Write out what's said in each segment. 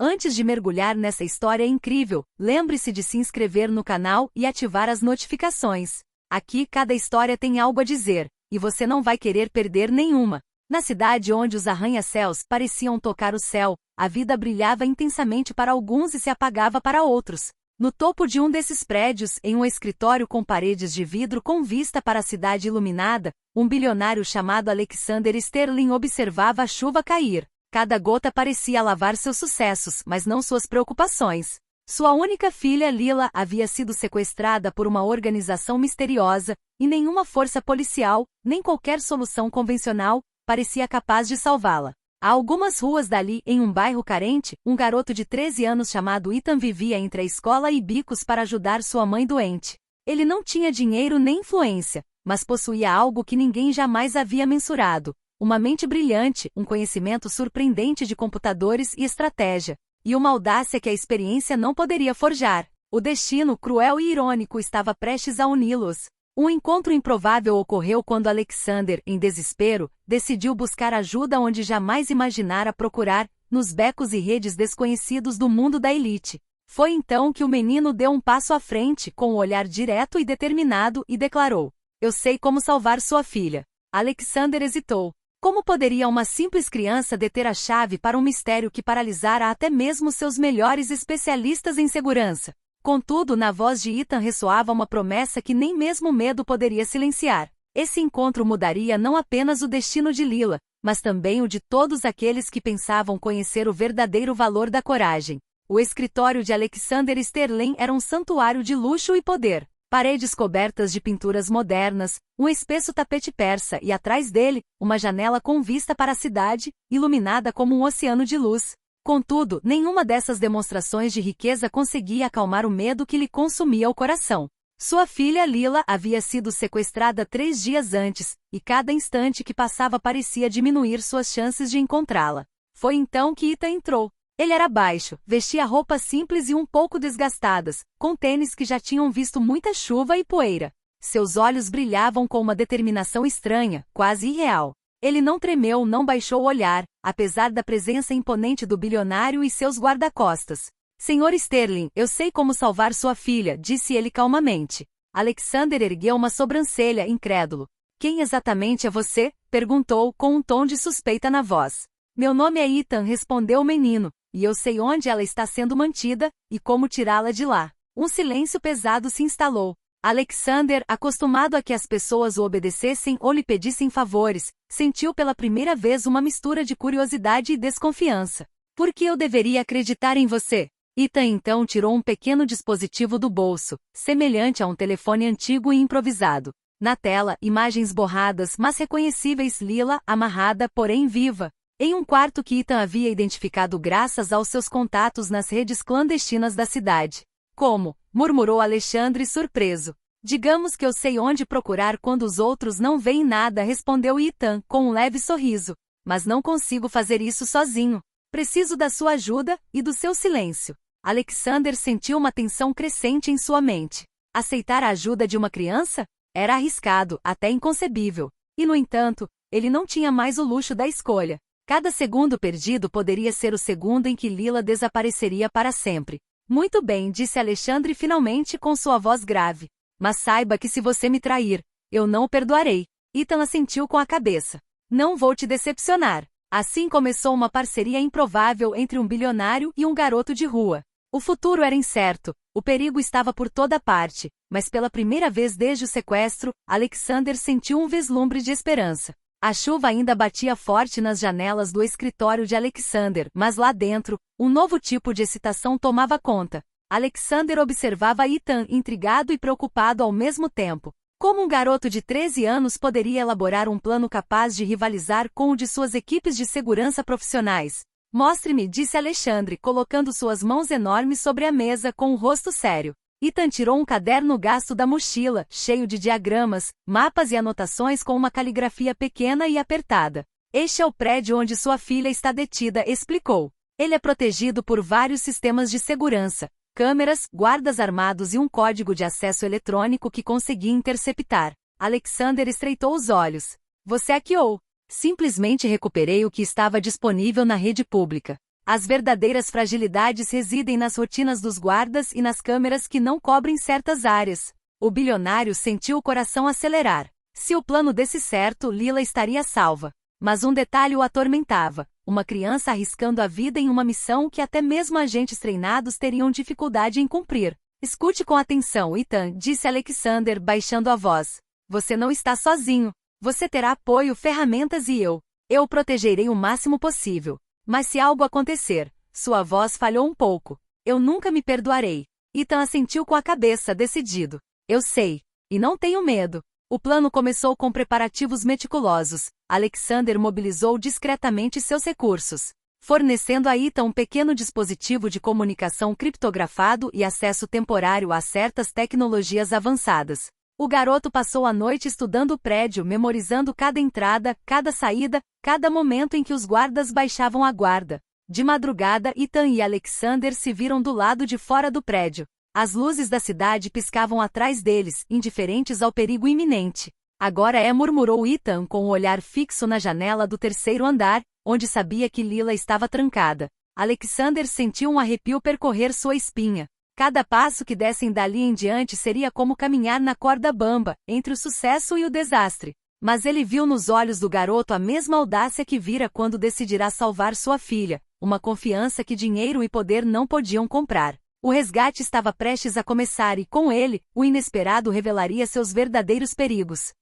Antes de mergulhar nessa história incrível, lembre-se de se inscrever no canal e ativar as notificações. Aqui cada história tem algo a dizer, e você não vai querer perder nenhuma. Na cidade onde os arranha-céus pareciam tocar o céu, a vida brilhava intensamente para alguns e se apagava para outros. No topo de um desses prédios, em um escritório com paredes de vidro com vista para a cidade iluminada, um bilionário chamado Alexander Sterling observava a chuva cair. Cada gota parecia lavar seus sucessos, mas não suas preocupações. Sua única filha, Lila, havia sido sequestrada por uma organização misteriosa, e nenhuma força policial, nem qualquer solução convencional, parecia capaz de salvá-la. A algumas ruas dali, em um bairro carente, um garoto de 13 anos chamado Ethan vivia entre a escola e bicos para ajudar sua mãe doente. Ele não tinha dinheiro nem influência, mas possuía algo que ninguém jamais havia mensurado: uma mente brilhante, um conhecimento surpreendente de computadores e estratégia, e uma audácia que a experiência não poderia forjar. O destino, cruel e irônico, estava prestes a uni-los. Um encontro improvável ocorreu quando Alexander, em desespero, decidiu buscar ajuda onde jamais imaginara procurar, nos becos e redes desconhecidos do mundo da elite. Foi então que o menino deu um passo à frente, com um olhar direto e determinado, e declarou: "Eu sei como salvar sua filha." Alexander hesitou. Como poderia uma simples criança deter a chave para um mistério que paralisara até mesmo seus melhores especialistas em segurança? Contudo, na voz de Ethan ressoava uma promessa que nem mesmo o medo poderia silenciar. Esse encontro mudaria não apenas o destino de Lila, mas também o de todos aqueles que pensavam conhecer o verdadeiro valor da coragem. O escritório de Alexander Sterling era um santuário de luxo e poder. Paredes cobertas de pinturas modernas, um espesso tapete persa e atrás dele, uma janela com vista para a cidade, iluminada como um oceano de luz. Contudo, nenhuma dessas demonstrações de riqueza conseguia acalmar o medo que lhe consumia o coração. Sua filha Lila havia sido sequestrada 3 dias antes, e cada instante que passava parecia diminuir suas chances de encontrá-la. Foi então que Ethan entrou. Ele era baixo, vestia roupas simples e um pouco desgastadas, com tênis que já tinham visto muita chuva e poeira. Seus olhos brilhavam com uma determinação estranha, quase irreal. Ele não tremeu, não baixou o olhar, apesar da presença imponente do bilionário e seus guarda-costas. "Senhor Sterling, eu sei como salvar sua filha", disse ele calmamente. Alexander ergueu uma sobrancelha, incrédulo. "Quem exatamente é você?", perguntou, com um tom de suspeita na voz. "Meu nome é Ethan", respondeu o menino, "e eu sei onde ela está sendo mantida, e como tirá-la de lá." Um silêncio pesado se instalou. Alexander, acostumado a que as pessoas o obedecessem ou lhe pedissem favores, sentiu pela primeira vez uma mistura de curiosidade e desconfiança. "Por que eu deveria acreditar em você?" Ethan então tirou um pequeno dispositivo do bolso, semelhante a um telefone antigo e improvisado. Na tela, imagens borradas mas reconhecíveis: Lila, amarrada, porém viva, em um quarto que Ethan havia identificado graças aos seus contatos nas redes clandestinas da cidade. "Como?", murmurou Alexandre surpreso. "Digamos que eu sei onde procurar quando os outros não veem nada", respondeu Ethan, com um leve sorriso. "Mas não consigo fazer isso sozinho. Preciso da sua ajuda, e do seu silêncio." Alexander sentiu uma tensão crescente em sua mente. Aceitar a ajuda de uma criança? Era arriscado, até inconcebível. E, no entanto, ele não tinha mais o luxo da escolha. Cada segundo perdido poderia ser o segundo em que Lila desapareceria para sempre. "Muito bem", disse Alexandre finalmente com sua voz grave. "Mas saiba que se você me trair, eu não o perdoarei." Ethan assentiu com a cabeça. "Não vou te decepcionar." Assim começou uma parceria improvável entre um bilionário e um garoto de rua. O futuro era incerto, o perigo estava por toda parte, mas pela primeira vez desde o sequestro, Alexander sentiu um vislumbre de esperança. A chuva ainda batia forte nas janelas do escritório de Alexander, mas lá dentro, um novo tipo de excitação tomava conta. Alexander observava Ethan, intrigado e preocupado ao mesmo tempo. Como um garoto de 13 anos poderia elaborar um plano capaz de rivalizar com o de suas equipes de segurança profissionais? "Mostre-me", disse Alexandre, colocando suas mãos enormes sobre a mesa com um rosto sério. Ethan tirou um caderno gasto da mochila, cheio de diagramas, mapas e anotações com uma caligrafia pequena e apertada. "Este é o prédio onde sua filha está detida", explicou. "Ele é protegido por vários sistemas de segurança, câmeras, guardas armados e um código de acesso eletrônico que consegui interceptar." Alexander estreitou os olhos. "Você hackeou?" "Simplesmente recuperei o que estava disponível na rede pública." As verdadeiras fragilidades residem nas rotinas dos guardas e nas câmeras que não cobrem certas áreas. O bilionário sentiu o coração acelerar. Se o plano desse certo, Lila estaria salva. Mas um detalhe o atormentava: uma criança arriscando a vida em uma missão que até mesmo agentes treinados teriam dificuldade em cumprir. Escute com atenção, Ethan, disse Alexander, baixando a voz. Você não está sozinho. Você terá apoio, ferramentas e eu o protegerei o máximo possível. Mas se algo acontecer, sua voz falhou um pouco. Eu nunca me perdoarei. Ethan assentiu com a cabeça, decidido. Eu sei. E não tenho medo. O plano começou com preparativos meticulosos. Alexander mobilizou discretamente seus recursos, fornecendo a Ethan um pequeno dispositivo de comunicação criptografado e acesso temporário a certas tecnologias avançadas. O garoto passou a noite estudando o prédio, memorizando cada entrada, cada saída, cada momento em que os guardas baixavam a guarda. De madrugada, Ethan e Alexander se viram do lado de fora do prédio. As luzes da cidade piscavam atrás deles, indiferentes ao perigo iminente. Agora murmurou Ethan com o olhar fixo na janela do terceiro andar, onde sabia que Lila estava trancada. Alexander sentiu um arrepio percorrer sua espinha. Cada passo que dessem dali em diante seria como caminhar na corda bamba, entre o sucesso e o desastre. Mas ele viu nos olhos do garoto a mesma audácia que vira quando decidirá salvar sua filha, uma confiança que dinheiro e poder não podiam comprar. O resgate estava prestes a começar e, com ele, o inesperado revelaria seus verdadeiros perigos.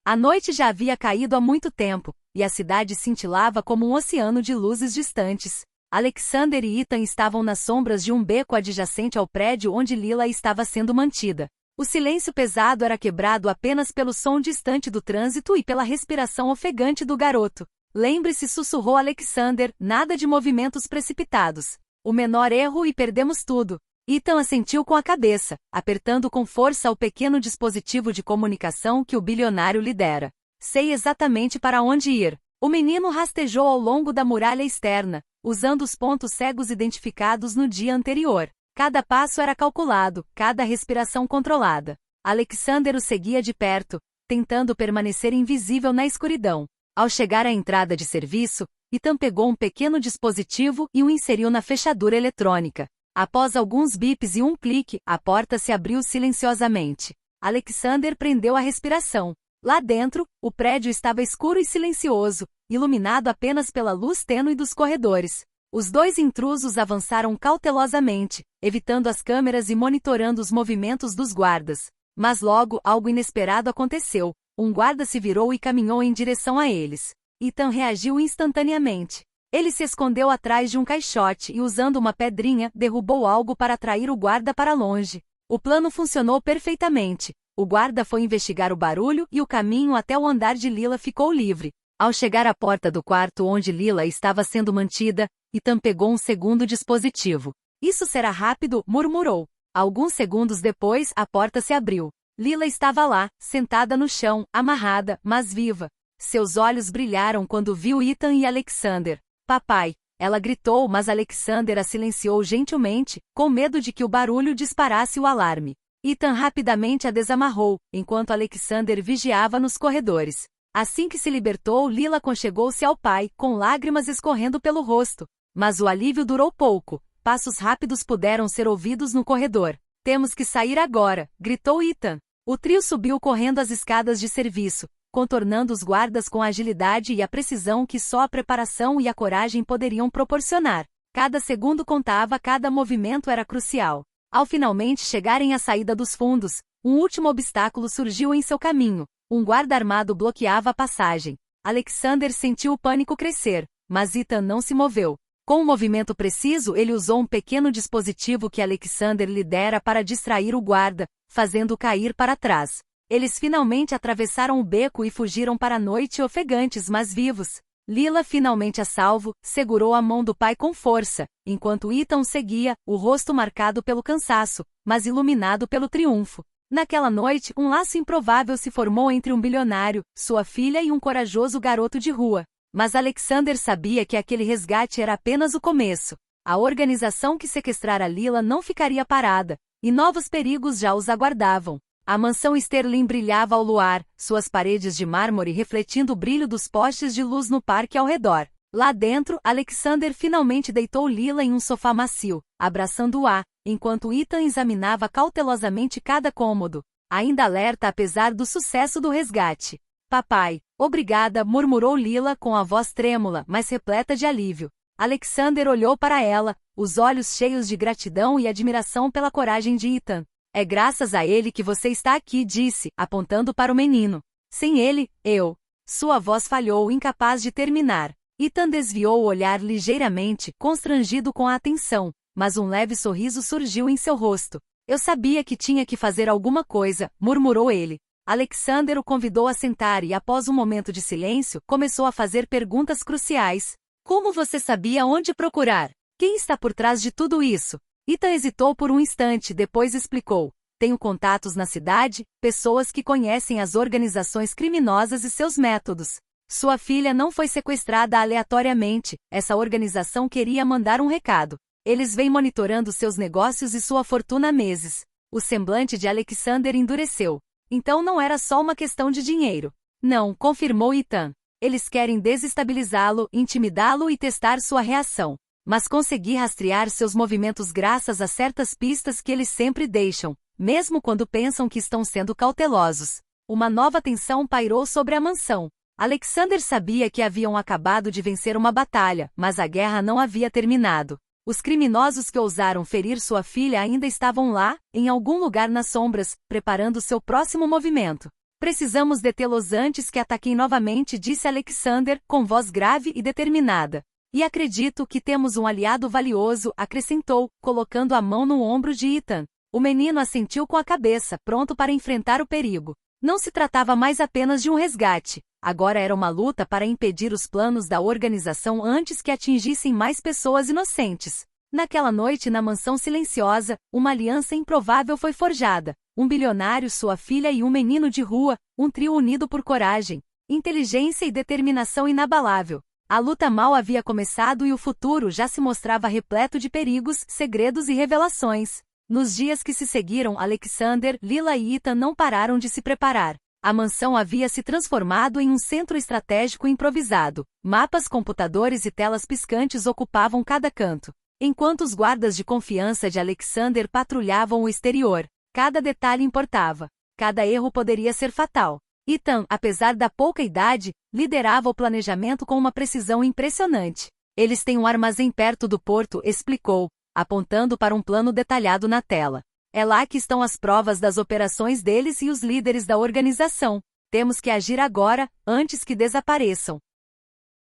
A noite já havia caído há muito tempo, e a cidade cintilava como um oceano de luzes distantes. Alexander e Ethan estavam nas sombras de um beco adjacente ao prédio onde Lila estava sendo mantida. O silêncio pesado era quebrado apenas pelo som distante do trânsito e pela respiração ofegante do garoto. Lembre-se, sussurrou Alexander, nada de movimentos precipitados. O menor erro e perdemos tudo. Ethan assentiu com a cabeça, apertando com força o pequeno dispositivo de comunicação que o bilionário lhe dera. Sei exatamente para onde ir. O menino rastejou ao longo da muralha externa, usando os pontos cegos identificados no dia anterior. Cada passo era calculado, cada respiração controlada. Alexander o seguia de perto, tentando permanecer invisível na escuridão. Ao chegar à entrada de serviço, Ethan pegou um pequeno dispositivo e o inseriu na fechadura eletrônica. Após alguns bips e um clique, a porta se abriu silenciosamente. Alexander prendeu a respiração. Lá dentro, o prédio estava escuro e silencioso, iluminado apenas pela luz tênue dos corredores. Os dois intrusos avançaram cautelosamente, evitando as câmeras e monitorando os movimentos dos guardas. Mas logo, algo inesperado aconteceu. Um guarda se virou e caminhou em direção a eles. Ethan reagiu instantaneamente. Ele se escondeu atrás de um caixote e, usando uma pedrinha, derrubou algo para atrair o guarda para longe. O plano funcionou perfeitamente. O guarda foi investigar o barulho e o caminho até o andar de Lila ficou livre. Ao chegar à porta do quarto onde Lila estava sendo mantida, Ethan pegou um segundo dispositivo. Isso será rápido, murmurou. Alguns segundos depois, a porta se abriu. Lila estava lá, sentada no chão, amarrada, mas viva. Seus olhos brilharam quando viu Ethan e Alexander. Papai! Ela gritou, mas Alexander a silenciou gentilmente, com medo de que o barulho disparasse o alarme. Ethan rapidamente a desamarrou, enquanto Alexander vigiava nos corredores. Assim que se libertou, Lila aconchegou-se ao pai, com lágrimas escorrendo pelo rosto. Mas o alívio durou pouco. Passos rápidos puderam ser ouvidos no corredor. Temos que sair agora, gritou Ethan. O trio subiu correndo as escadas de serviço, contornando os guardas com a agilidade e a precisão que só a preparação e a coragem poderiam proporcionar. Cada segundo contava, cada movimento era crucial. Ao finalmente chegarem à saída dos fundos, um último obstáculo surgiu em seu caminho. Um guarda armado bloqueava a passagem. Alexander sentiu o pânico crescer, mas Ethan não se moveu. Com um movimento preciso, ele usou um pequeno dispositivo que Alexander lhe dera para distrair o guarda, fazendo-o cair para trás. Eles finalmente atravessaram o beco e fugiram para a noite ofegantes mas vivos. Lila, finalmente a salvo, segurou a mão do pai com força, enquanto Ethan seguia, o rosto marcado pelo cansaço, mas iluminado pelo triunfo. Naquela noite, um laço improvável se formou entre um bilionário, sua filha e um corajoso garoto de rua. Mas Alexander sabia que aquele resgate era apenas o começo. A organização que sequestrara Lila não ficaria parada, e novos perigos já os aguardavam. A mansão Sterling brilhava ao luar, suas paredes de mármore refletindo o brilho dos postes de luz no parque ao redor. Lá dentro, Alexander finalmente deitou Lila em um sofá macio, abraçando-a, enquanto Ethan examinava cautelosamente cada cômodo, ainda alerta apesar do sucesso do resgate. Papai, obrigada, murmurou Lila com a voz trêmula, mas repleta de alívio. Alexander olhou para ela, os olhos cheios de gratidão e admiração pela coragem de Ethan. É graças a ele que você está aqui, disse, apontando para o menino. Sem ele, eu. Sua voz falhou, incapaz de terminar. Ethan desviou o olhar ligeiramente, constrangido com a atenção, mas um leve sorriso surgiu em seu rosto. Eu sabia que tinha que fazer alguma coisa, murmurou ele. Alexander o convidou a sentar e, após um momento de silêncio, começou a fazer perguntas cruciais. Como você sabia onde procurar? Quem está por trás de tudo isso? Ethan hesitou por um instante, depois explicou. Tenho contatos na cidade, pessoas que conhecem as organizações criminosas e seus métodos. Sua filha não foi sequestrada aleatoriamente, essa organização queria mandar um recado. Eles vêm monitorando seus negócios e sua fortuna há meses. O semblante de Alexander endureceu. Então não era só uma questão de dinheiro. Não, confirmou Ethan. Eles querem desestabilizá-lo, intimidá-lo e testar sua reação. Mas consegui rastrear seus movimentos graças a certas pistas que eles sempre deixam, mesmo quando pensam que estão sendo cautelosos. Uma nova tensão pairou sobre a mansão. Alexander sabia que haviam acabado de vencer uma batalha, mas a guerra não havia terminado. Os criminosos que ousaram ferir sua filha ainda estavam lá, em algum lugar nas sombras, preparando seu próximo movimento. Precisamos detê-los antes que ataquem novamente, disse Alexander, com voz grave e determinada. E acredito que temos um aliado valioso, acrescentou, colocando a mão no ombro de Ethan. O menino assentiu com a cabeça, pronto para enfrentar o perigo. Não se tratava mais apenas de um resgate. Agora era uma luta para impedir os planos da organização antes que atingissem mais pessoas inocentes. Naquela noite na mansão silenciosa, uma aliança improvável foi forjada. Um bilionário, sua filha e um menino de rua, um trio unido por coragem, inteligência e determinação inabalável. A luta mal havia começado e o futuro já se mostrava repleto de perigos, segredos e revelações. Nos dias que se seguiram, Alexander, Lila e Ethan não pararam de se preparar. A mansão havia se transformado em um centro estratégico improvisado. Mapas, computadores e telas piscantes ocupavam cada canto. Enquanto os guardas de confiança de Alexander patrulhavam o exterior, cada detalhe importava. Cada erro poderia ser fatal. Ethan, apesar da pouca idade, liderava o planejamento com uma precisão impressionante. Eles têm um armazém perto do porto, explicou, apontando para um plano detalhado na tela. É lá que estão as provas das operações deles e os líderes da organização. Temos que agir agora, antes que desapareçam.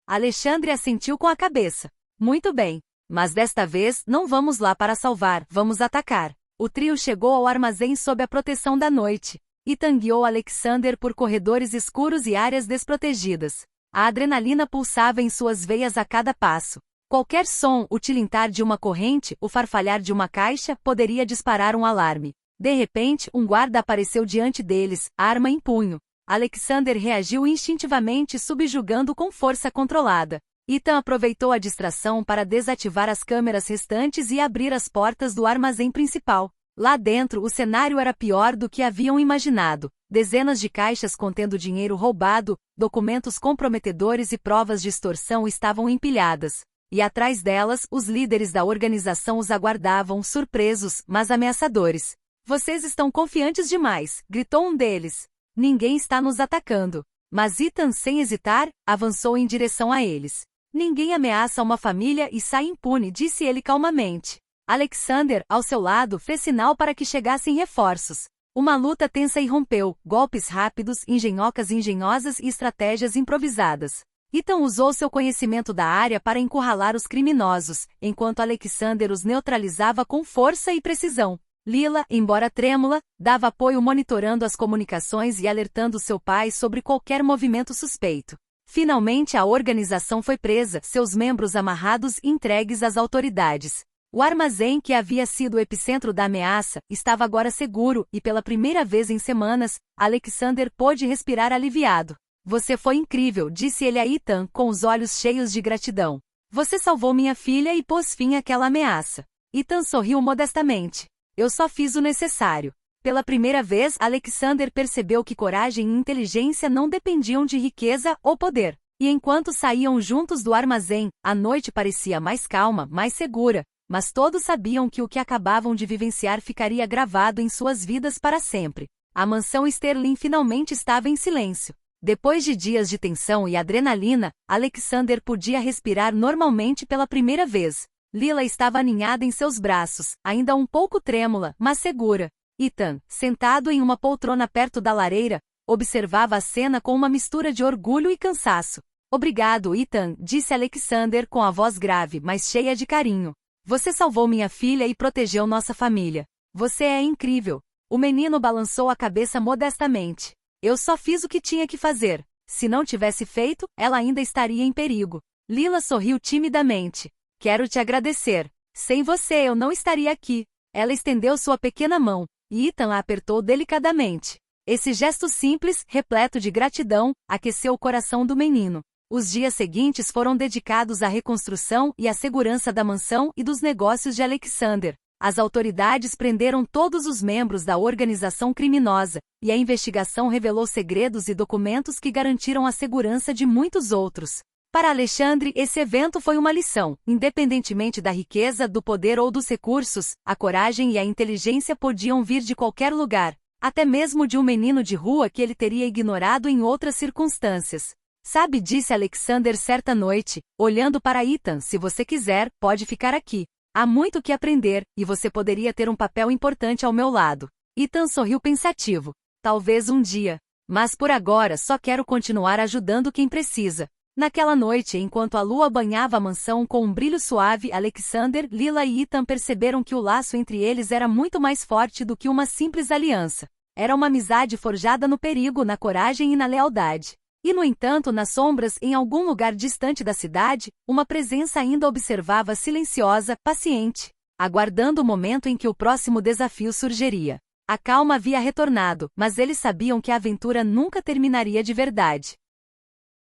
Alexandre assentiu com a cabeça. Muito bem. Mas desta vez, não vamos lá para salvar, vamos atacar. O trio chegou ao armazém sob a proteção da noite. Ethan guiou Alexander por corredores escuros e áreas desprotegidas. A adrenalina pulsava em suas veias a cada passo. Qualquer som, o tilintar de uma corrente, o farfalhar de uma caixa, poderia disparar um alarme. De repente, um guarda apareceu diante deles, arma em punho. Alexander reagiu instintivamente, subjugando com força controlada. Ethan aproveitou a distração para desativar as câmeras restantes e abrir as portas do armazém principal. Lá dentro, o cenário era pior do que haviam imaginado. Dezenas de caixas contendo dinheiro roubado, documentos comprometedores e provas de extorsão estavam empilhadas. E atrás delas, os líderes da organização os aguardavam, surpresos, mas ameaçadores. Vocês estão confiantes demais, gritou um deles. Ninguém está nos atacando. Mas Ethan, sem hesitar, avançou em direção a eles. Ninguém ameaça uma família e sai impune, disse ele calmamente. Alexander, ao seu lado, fez sinal para que chegassem reforços. Uma luta tensa irrompeu, golpes rápidos, engenhocas engenhosas e estratégias improvisadas. Ethan usou seu conhecimento da área para encurralar os criminosos, enquanto Alexander os neutralizava com força e precisão. Lila, embora trêmula, dava apoio monitorando as comunicações e alertando seu pai sobre qualquer movimento suspeito. Finalmente a organização foi presa, seus membros amarrados e entregues às autoridades. O armazém, que havia sido o epicentro da ameaça, estava agora seguro, e pela primeira vez em semanas, Alexander pôde respirar aliviado. Você foi incrível, disse ele a Ethan, com os olhos cheios de gratidão. Você salvou minha filha e pôs fim àquela ameaça. Ethan sorriu modestamente. Eu só fiz o necessário. Pela primeira vez, Alexander percebeu que coragem e inteligência não dependiam de riqueza ou poder. E enquanto saíam juntos do armazém, a noite parecia mais calma, mais segura, mas todos sabiam que o que acabavam de vivenciar ficaria gravado em suas vidas para sempre. A mansão Sterling finalmente estava em silêncio. Depois de dias de tensão e adrenalina, Alexander podia respirar normalmente pela primeira vez. Lila estava aninhada em seus braços, ainda um pouco trêmula, mas segura. Ethan, sentado em uma poltrona perto da lareira, observava a cena com uma mistura de orgulho e cansaço. Obrigado, Ethan, disse Alexander com a voz grave, mas cheia de carinho. Você salvou minha filha e protegeu nossa família. Você é incrível. O menino balançou a cabeça modestamente. Eu só fiz o que tinha que fazer. Se não tivesse feito, ela ainda estaria em perigo. Lila sorriu timidamente. Quero te agradecer. Sem você eu não estaria aqui. Ela estendeu sua pequena mão, e Ethan a apertou delicadamente. Esse gesto simples, repleto de gratidão, aqueceu o coração do menino. Os dias seguintes foram dedicados à reconstrução e à segurança da mansão e dos negócios de Alexander. As autoridades prenderam todos os membros da organização criminosa, e a investigação revelou segredos e documentos que garantiram a segurança de muitos outros. Para Alexandre, esse evento foi uma lição. Independentemente da riqueza, do poder ou dos recursos, a coragem e a inteligência podiam vir de qualquer lugar, até mesmo de um menino de rua que ele teria ignorado em outras circunstâncias. Sabe, disse Alexander certa noite, olhando para Ethan, se você quiser, pode ficar aqui. Há muito que aprender, e você poderia ter um papel importante ao meu lado. Ethan sorriu pensativo. Talvez um dia. Mas por agora só quero continuar ajudando quem precisa. Naquela noite, enquanto a lua banhava a mansão com um brilho suave, Alexander, Lila e Ethan perceberam que o laço entre eles era muito mais forte do que uma simples aliança. Era uma amizade forjada no perigo, na coragem e na lealdade. E, no entanto, nas sombras, em algum lugar distante da cidade, uma presença ainda observava silenciosa, paciente, aguardando o momento em que o próximo desafio surgiria. A calma havia retornado, mas eles sabiam que a aventura nunca terminaria de verdade.